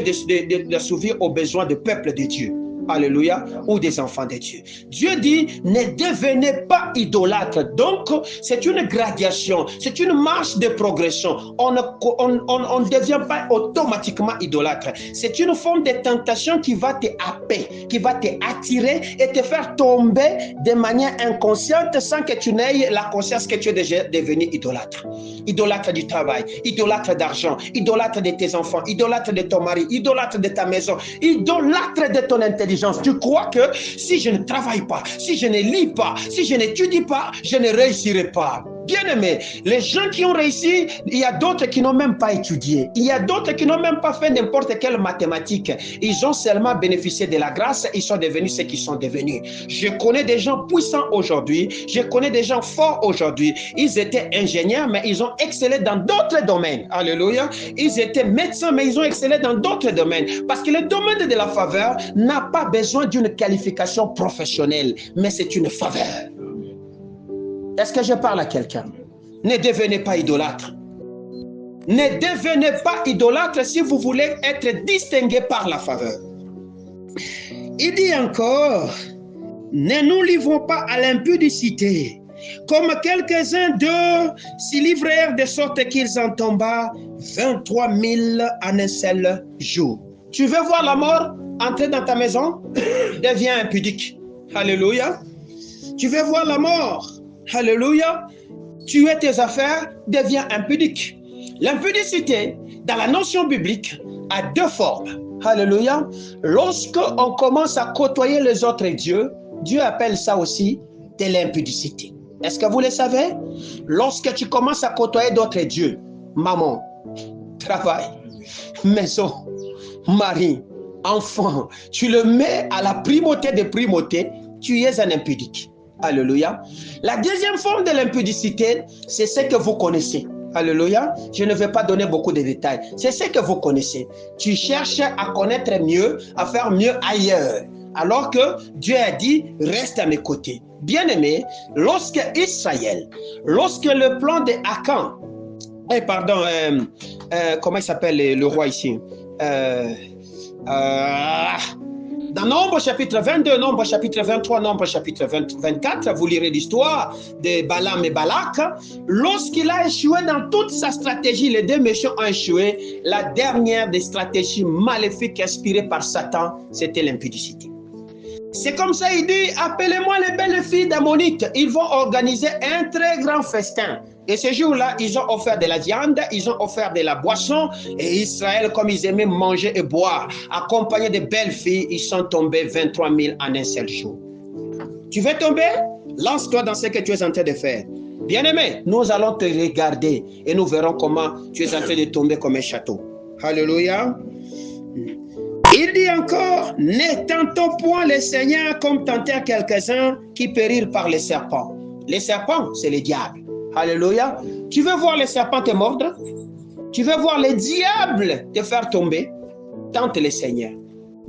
d'assouvir aux besoins du peuple de Dieu. Alléluia, ou des enfants de Dieu. Dieu dit, ne devenez pas idolâtres. Donc, c'est une gradation, c'est une marche de progression. On ne devient pas automatiquement idolâtre. C'est une forme de tentation qui va te happer, qui va te attirer et te faire tomber de manière inconsciente sans que tu n'aies la conscience que tu es déjà devenu idolâtre. Idolâtre du travail, idolâtre d'argent, idolâtre de tes enfants, idolâtre de ton mari, idolâtre de ta maison, idolâtre de ton intelligence. Tu crois que si je ne travaille pas, si je ne lis pas, si je n'étudie pas, je ne réussirai pas. Bien-aimés, les gens qui ont réussi, il y a d'autres qui n'ont même pas étudié. Il y a d'autres qui n'ont même pas fait n'importe quelle mathématique. Ils ont seulement bénéficié de la grâce. Ils sont devenus ce qu'ils sont devenus. Je connais des gens puissants aujourd'hui. Je connais des gens forts aujourd'hui. Ils étaient ingénieurs, mais ils ont excellé dans d'autres domaines. Alléluia. Ils étaient médecins, mais ils ont excellé dans d'autres domaines. Parce que le domaine de la faveur n'a pas besoin d'une qualification professionnelle, mais c'est une faveur. Est-ce que je parle à quelqu'un? Ne devenez pas idolâtre. Ne devenez pas idolâtre si vous voulez être distingué par la faveur. Il dit encore, ne nous livrons pas à l'impudicité, comme quelques-uns d'eux s'y livrèrent de sorte qu'ils en tombèrent 23 000 en un seul jour. Tu veux voir la mort entrer dans ta maison? Deviens impudique. Alléluia. Tu veux voir la mort? Alléluia. Tuer tes affaires, devient impudique. L'impudicité, dans la notion biblique, a deux formes. Alléluia. Lorsque on commence à côtoyer les autres dieux, Dieu appelle ça aussi de l'impudicité. Est-ce que vous le savez? Lorsque tu commences à côtoyer d'autres dieux, maman, travail, maison, mari, enfant, tu le mets à la primauté des primautés, tu es un impudique. Alléluia. La deuxième forme de l'impudicité, c'est ce que vous connaissez. Alléluia. Je ne vais pas donner beaucoup de détails. C'est ce que vous connaissez. Tu cherches à connaître mieux, à faire mieux ailleurs. Alors que Dieu a dit, reste à mes côtés. Bien-aimé, lorsque Israël, lorsque le plan de Akan, comment il s'appelle le roi ici? Dans Nombre chapitre 22, Nombre chapitre 23, Nombre chapitre 24, vous lirez l'histoire de Balaam et Balak. Lorsqu'il a échoué dans toute sa stratégie, les deux méchants ont échoué. La dernière des stratégies maléfiques inspirées par Satan, c'était l'impudicité. C'est comme ça, il dit, appelez-moi les belles filles d'Ammonites. Ils vont organiser un très grand festin. Et ce jour-là, ils ont offert de la viande, ils ont offert de la boisson. Et Israël, comme ils aimaient manger et boire, accompagnés de belles filles, ils sont tombés 23 000 en un seul jour. Tu veux tomber? Lance-toi dans ce que tu es en train de faire. Bien-aimé, nous allons te regarder et nous verrons comment tu es en train de tomber comme un château. Alléluia. Il dit encore, ne tentons point le Seigneur comme tentèrent quelques-uns qui périrent par les serpents. Les serpents, c'est les diables. Alléluia. Tu veux voir les serpents te mordre? Tu veux voir les diables te faire tomber? Tente le Seigneur.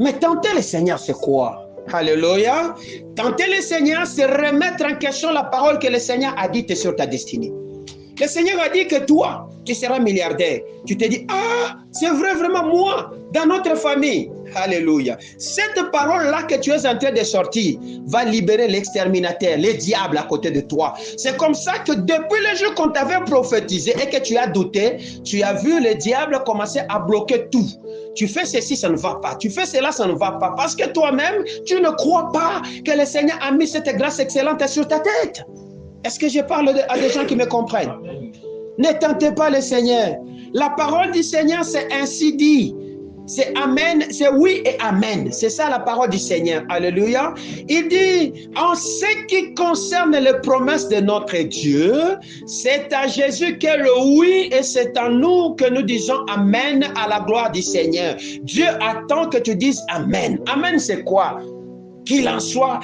Mais tenter le Seigneur, c'est quoi? Alléluia. Tenter le Seigneur, c'est remettre en question la parole que le Seigneur a dite sur ta destinée. Le Seigneur a dit que toi, tu seras milliardaire. Tu te dis, ah, c'est vrai, vraiment moi, dans notre famille. Alléluia. Cette parole-là que tu es en train de sortir va libérer l'exterminateur, les diables à côté de toi. C'est comme ça que depuis le jour qu'on t'avait prophétisé et que tu as douté, tu as vu le diable commencer à bloquer tout. Tu fais ceci, ça ne va pas. Tu fais cela, ça ne va pas. Parce que toi-même, tu ne crois pas que le Seigneur a mis cette grâce excellente sur ta tête. Est-ce que je parle à des gens qui me comprennent? Ne tentez pas le Seigneur. La parole du Seigneur, c'est ainsi dit. C'est amen, c'est oui et amen. C'est ça la parole du Seigneur. Alléluia. Il dit, en ce qui concerne les promesses de notre Dieu, c'est à Jésus qu'est le oui et c'est à nous que nous disons amen à la gloire du Seigneur. Dieu attend que tu dises amen. Amen, c'est quoi? Qu'il en soit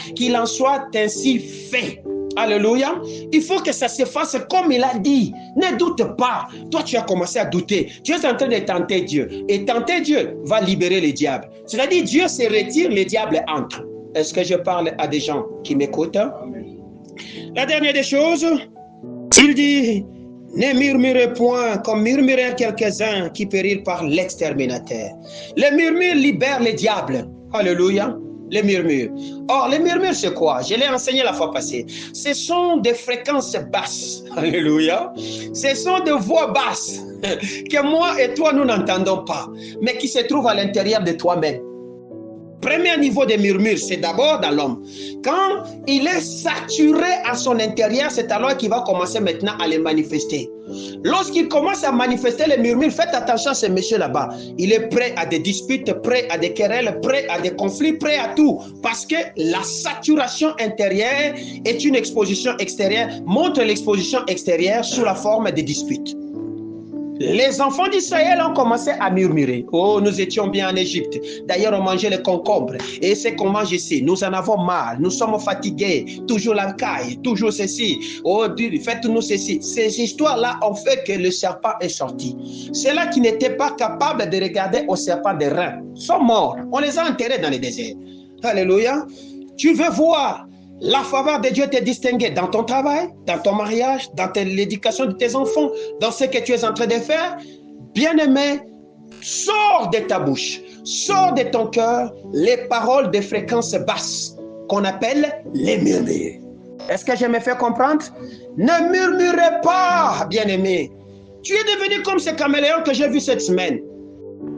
ainsi fait. Alléluia. Il faut que ça se fasse comme il a dit. Ne doute pas. Toi, tu as commencé à douter. Tu es en train de tenter Dieu. Et tenter Dieu va libérer les diables. C'est-à-dire, Dieu se retire, les diables entrent. Est-ce que je parle à des gens qui m'écoutent? La dernière des choses, il dit, ne murmurez point comme murmurèrent quelques-uns qui périrent par l'exterminateur. Les murmures libèrent les diables. Alléluia. Les murmures. Or, les murmures, c'est quoi? Je l'ai enseigné la fois passée. Ce sont des fréquences basses. Alléluia. Ce sont des voix basses que moi et toi, nous n'entendons pas, mais qui se trouvent à l'intérieur de toi-même. Premier niveau de murmure, c'est d'abord dans l'homme. Quand il est saturé à son intérieur, c'est alors qu'il va commencer maintenant à les manifester. Lorsqu'il commence à manifester les murmures, faites attention à ce monsieur là-bas. Il est prêt à des disputes, prêt à des querelles, prêt à des conflits, prêt à tout. Parce que la saturation intérieure est une exposition extérieure, montre l'exposition extérieure sous la forme de disputes. Les enfants d'Israël ont commencé à murmurer. Oh, nous étions bien en Égypte. D'ailleurs, on mangeait les concombres. Et c'est qu'on mange ici. Nous en avons marre. Nous sommes fatigués. Toujours la caille. Toujours ceci. Oh, faites-nous ceci. Ces histoires-là ont fait que le serpent est sorti. Ceux-là qui n'étaient pas capables de regarder au serpent des reins sont morts. On les a enterrés dans le désert. Alléluia. Tu veux voir la faveur de Dieu te distinguer dans ton travail, dans ton mariage, dans l'éducation de tes enfants, dans ce que tu es en train de faire. Bien-aimé, sors de ta bouche, sors de ton cœur les paroles de fréquence basse qu'on appelle les murmures. Est-ce que je me fais comprendre? Ne murmurez pas, bien-aimé. Tu es devenu comme ce caméléon que j'ai vu cette semaine.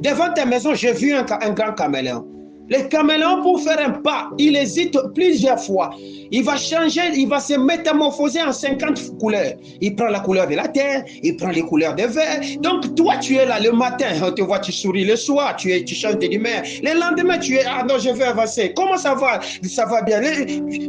Devant ta maison, j'ai vu un grand caméléon. Le caméléon, pour faire un pas, il hésite plusieurs fois. Il va changer, il va se métamorphoser en 50 couleurs. Il prend la couleur de la terre, il prend les couleurs de verre. Donc, toi, tu es là le matin, on te voit, tu souris. Le soir, tu chantes d'humeur. Le lendemain, tu es, ah non, je vais avancer. Comment ça va? Ça va bien.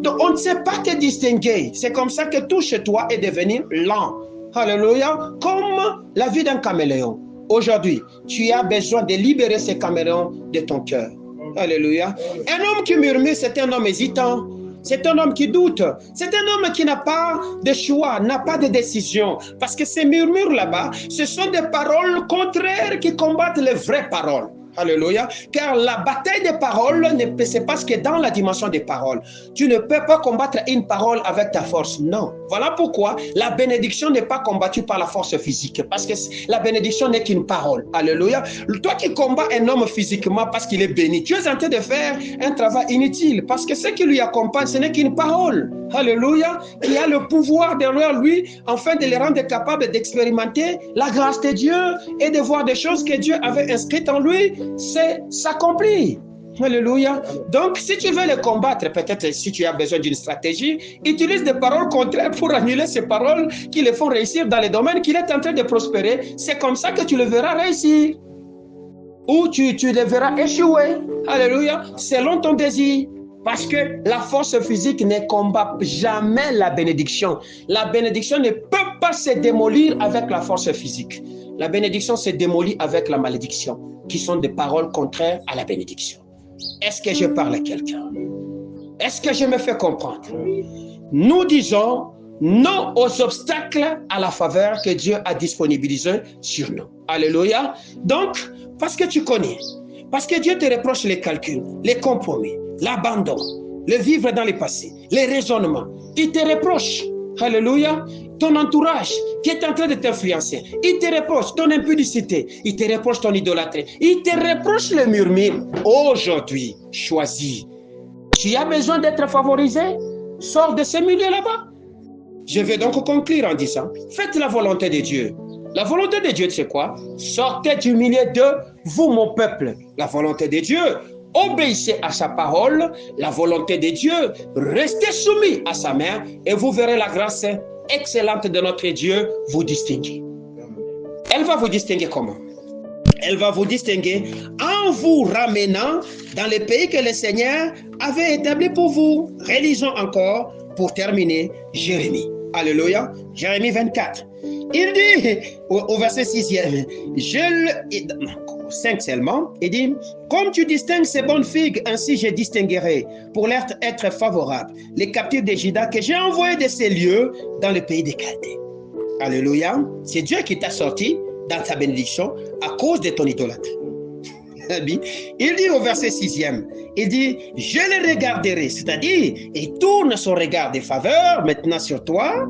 Donc, on ne sait pas te distinguer. C'est comme ça que tout chez toi est devenu lent. Alléluia. Comme la vie d'un caméléon. Aujourd'hui, tu as besoin de libérer ces caméléons de ton cœur. Alléluia. Un homme qui murmure, c'est un homme hésitant. C'est un homme qui doute. C'est un homme qui n'a pas de choix, n'a pas de décision. Parce que ces murmures là-bas, ce sont des paroles contraires qui combattent les vraies paroles. Alléluia. Car la bataille des paroles, c'est parce que dans la dimension des paroles, tu ne peux pas combattre une parole avec ta force. Non. Voilà pourquoi la bénédiction n'est pas combattue par la force physique. Parce que la bénédiction n'est qu'une parole. Alléluia. Toi qui combats un homme physiquement parce qu'il est béni, tu es en train de faire un travail inutile. Parce que ce qui lui accompagne, ce n'est qu'une parole. Alléluia. Qui a le pouvoir derrière lui, afin de les rendre capables d'expérimenter la grâce de Dieu et de voir des choses que Dieu avait inscrites en lui s'accomplir. Alléluia. Donc, si tu veux les combattre, peut-être si tu as besoin d'une stratégie, utilise des paroles contraires pour annuler ces paroles qui le font réussir dans les domaines qu'il est en train de prospérer. C'est comme ça que tu le verras réussir. Ou tu le verras échouer. Alléluia. Selon ton désir. Parce que la force physique ne combat jamais la bénédiction. La bénédiction ne peut pas se démolir avec la force physique. La bénédiction se démolit avec la malédiction, qui sont des paroles contraires à la bénédiction. Est-ce que je parle à quelqu'un? Est-ce que je me fais comprendre? Nous disons non aux obstacles à la faveur que Dieu a disponibilisés sur nous. Alléluia. Donc, parce que tu connais, parce que Dieu te reproche les calculs, les compromis, l'abandon, le vivre dans le passé, les raisonnements. Il te reproche, alléluia, ton entourage qui est en train de t'influencer. Il te reproche ton impudicité. Il te reproche ton idolâtrie. Il te reproche le murmure. Aujourd'hui, choisis. Tu as besoin d'être favorisé? Sors de ce milieu là-bas. Je vais donc conclure en disant, faites la volonté de Dieu. La volonté de Dieu, c'est quoi? Sortez du milieu de vous, mon peuple. La volonté de Dieu, obéissez à sa parole. La volonté de Dieu, restez soumis à sa main et vous verrez la grâce excellente de notre Dieu vous distinguer. Elle va vous distinguer comment? Elle va vous distinguer en vous ramenant dans le pays que le Seigneur avait établi pour vous. Relisons encore pour terminer Jérémie. Alléluia. Jérémie 24. Il dit au verset 6e, 5 seulement, il dit, comme tu distingues ces bonnes figues, ainsi je distinguerai pour être favorable les captifs de Juda que j'ai envoyés de ces lieux dans le pays des Chaldées. Alléluia. C'est Dieu qui t'a sorti dans sa bénédiction à cause de ton idolâtrie. Il dit au verset 6e, il dit, je les regarderai, c'est-à-dire, il tourne son regard de faveur maintenant sur toi,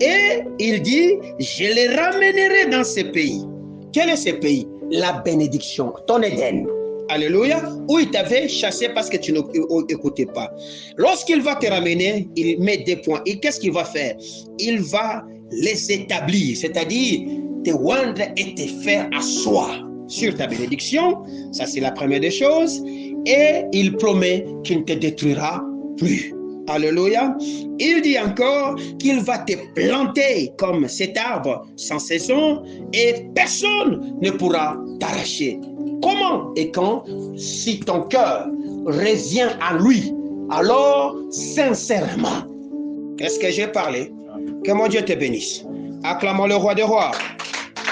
et il dit, je les ramènerai dans ce pays. Quel est ce pays? La bénédiction, ton Éden. Alléluia. Où il t'avait chassé parce que tu n'écoutais pas. Lorsqu'il va te ramener, il met des points. Et qu'est-ce qu'il va faire? Il va les établir, c'est-à-dire te rendre et te faire asseoir sur ta bénédiction. Ça, c'est la première des choses. Et il promet qu'il ne te détruira plus. Alléluia. Il dit encore qu'il va te planter comme cet arbre sans saison et personne ne pourra t'arracher. Comment et quand? Si ton cœur revient à lui, alors sincèrement. Qu'est-ce que j'ai parlé? Que mon Dieu te bénisse. Acclamons le roi des rois.